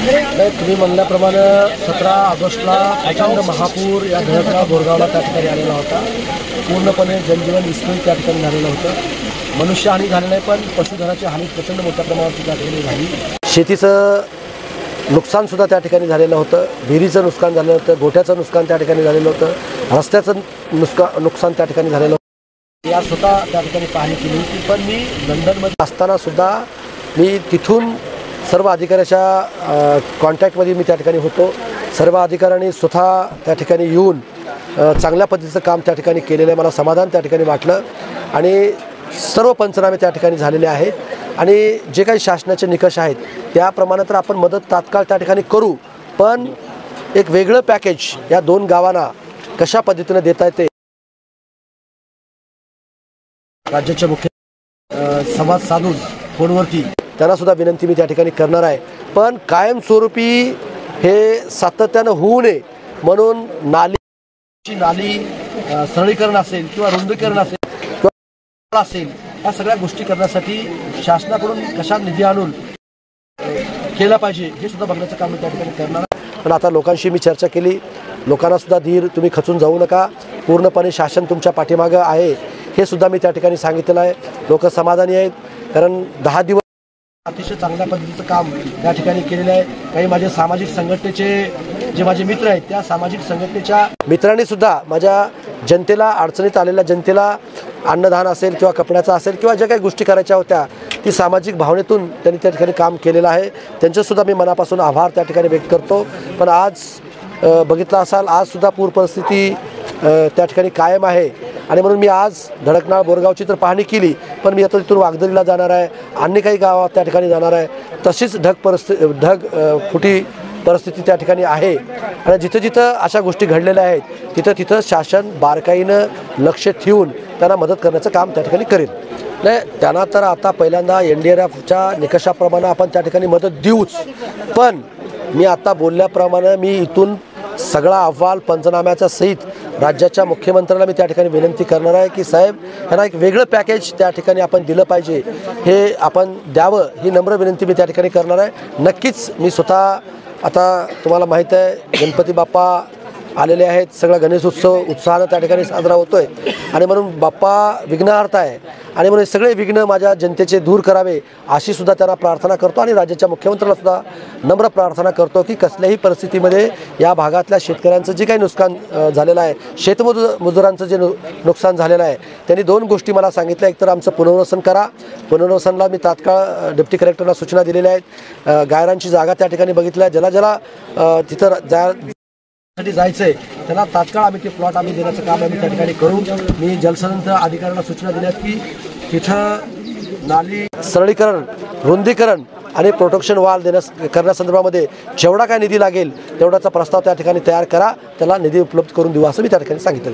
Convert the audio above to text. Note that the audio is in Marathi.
तुम्ही म्हणल्याप्रमाणे 17 ऑगस्टला प्रचंड महापूर या धडकला बोरगावला त्या ठिकाणी आलेला होता। पूर्णपणे जनजीवन विस्कळीत त्या ठिकाणी झालेलं होतं। मनुष्यहानी झाली नाही, पण पशुधनाची हानी प्रचंड मोठ्या प्रमाणात त्या ठिकाणी झाली। शेतीचं नुकसानसुद्धा त्या ठिकाणी झालेलं होतं, विहिरीचं नुकसान झालं होतं, गोठ्याचं नुकसान त्या ठिकाणी झालेलं होतं, रस्त्याचं नुकसान त्या ठिकाणी झालेलं होतं। या स्वतः त्या ठिकाणी पाहणी केली होती। पण मी लंडनमध्ये असतानासुद्धा मी तिथून सर्व अधिकाऱ्याच्या कॉन्टॅक्टमध्ये मी त्या ठिकाणी होतो। सर्व अधिकाऱ्यांनी स्वतः त्या ठिकाणी येऊन चांगल्या पद्धतीचं काम त्या ठिकाणी केलेलं आहे। मला समाधान त्या ठिकाणी वाटलं आणि सर्व पंचनामे त्या ठिकाणी झालेले आहेत आणि जे काही शासनाचे निकष आहेत त्याप्रमाणे तर आपण मदत तात्काळ त्या ठिकाणी करू, पण एक वेगळं पॅकेज या 2 गावांना कशा पद्धतीने देता येते राज्याच्या मुख्य संवाद साधून फोनवरती त्यांना सुद्धा विनंती मी त्या ठिकाणी करणार आहे। पण कायमस्वरूपी हे सातत्यानं होऊ नये म्हणून नाली सरळीकरण असेल किंवा रुंदीकरण असेल किंवा असेल, या सगळ्या गोष्टी करण्यासाठी शासनाकडून कशा निधी आणून केला पाहिजे हे सुद्धा बघण्याचं काम मी त्या ठिकाणी करणार आहे। पण आता लोकांशी मी चर्चा केली, लोकांना सुद्धा धीर, तुम्ही खचून जाऊ नका, पूर्णपणे शासन तुमच्या पाठीमागं आहे हे सुद्धा मी त्या ठिकाणी सांगितलेलं आहे। लोक समाधानी आहेत, कारण 10 दिवस अतिशय चांगल्या पद्धतीचं काम त्या ठिकाणी केलेलं आहे। काही माझे सामाजिक संघटनेचे जे माझे मित्र आहेत त्या सामाजिक संघटनेच्या मित्रांनी सुद्धा माझ्या जनतेला, अडचणीत आलेल्या जनतेला अन्नदान असेल किंवा कपड्याचा असेल किंवा ज्या काही गोष्टी करायच्या होत्या ती सामाजिक भावनेतून त्यांनी त्या ठिकाणी काम केलेलं आहे। त्यांचेसुद्धा मी मनापासून आभार त्या ठिकाणी व्यक्त करतो। पण आज बघितलं असाल, आजसुद्धा पूर परिस्थिती त्या ठिकाणी कायम आहे आणि म्हणून मी आज धडकनाळ बोरगावची तर पाहणी केली, पण मी आता तिथून वागदरीला जाणार आहे, अन्य काही गावात त्या ठिकाणी जाणार आहे। तशीच ढगफुटी परिस्थिती त्या ठिकाणी आहे आणि जिथं जिथं अशा गोष्टी घडलेल्या आहेत तिथं तिथं शासन बारकाईनं लक्ष ठेवून त्यांना मदत करण्याचं काम त्या ठिकाणी करेल। नाही त्यांना तर आता पहिल्यांदा NDRFच्या निकषाप्रमाणे आपण त्या ठिकाणी मदत देऊच, पण मी आता बोलल्याप्रमाणे मी इथून सगळा अहवाल पंचनाम्याच्या सहित राज्याच्या मुख्यमंत्र्याला मी त्या ठिकाणी विनंती करणार आहे की साहेब यांना एक वेगळं पॅकेज त्या ठिकाणी आपण दिलं पाहिजे, हे आपण द्यावं ही नम्र विनंती मी त्या ठिकाणी करणार आहे। नक्कीच मी स्वतः, आता तुम्हाला माहीत आहे गणपती बाप्पा आलेले आहेत, सगळा गणेश उत्सव उत्साहानं त्या ठिकाणी साजरा होतोय आणि म्हणून बाप्पा विघ्नहर्ता आहे आणि म्हणून सगळे विघ्न माझ्या जनतेचे दूर करावे अशी सुद्धा त्यांना प्रार्थना करतो आणि राज्याच्या मुख्यमंत्र्याला सुद्धा नम्र प्रार्थना करतो की कसल्याही परिस्थितीमध्ये या भागातल्या शेतकऱ्यांचं जे काही नुकसान झालेलं आहे, शेतमजुरांचं जे नुकसान झालेलं आहे, त्यांनी 2 गोष्टी मला सांगितल्या। एक तर आमचं पुनर्वसन करा, पुनर्वसनला मी तात्काळ डेप्टी कलेक्टरला सूचना दिलेल्या आहेत। गायरांची जागा त्या ठिकाणी बघितल्या, ज्याला तिथं जायचंय त्यांना तात्काळ आम्ही ते प्लॉट आम्ही देण्याचं काम आम्ही त्या ठिकाणी करू। मी जलसंधारण अधिकाऱ्यांना सूचना दिल्यात की तिथं नाली सरळीकरण, रुंदीकरण आणि प्रोटेक्शन वॉल करण्यासंदर्भामध्ये जेवढा काय निधी लागेल तेवढाचा प्रस्ताव त्या ठिकाणी तयार करा, त्याला निधी उपलब्ध करून देऊ असं मी त्या ठिकाणी सांगितलं।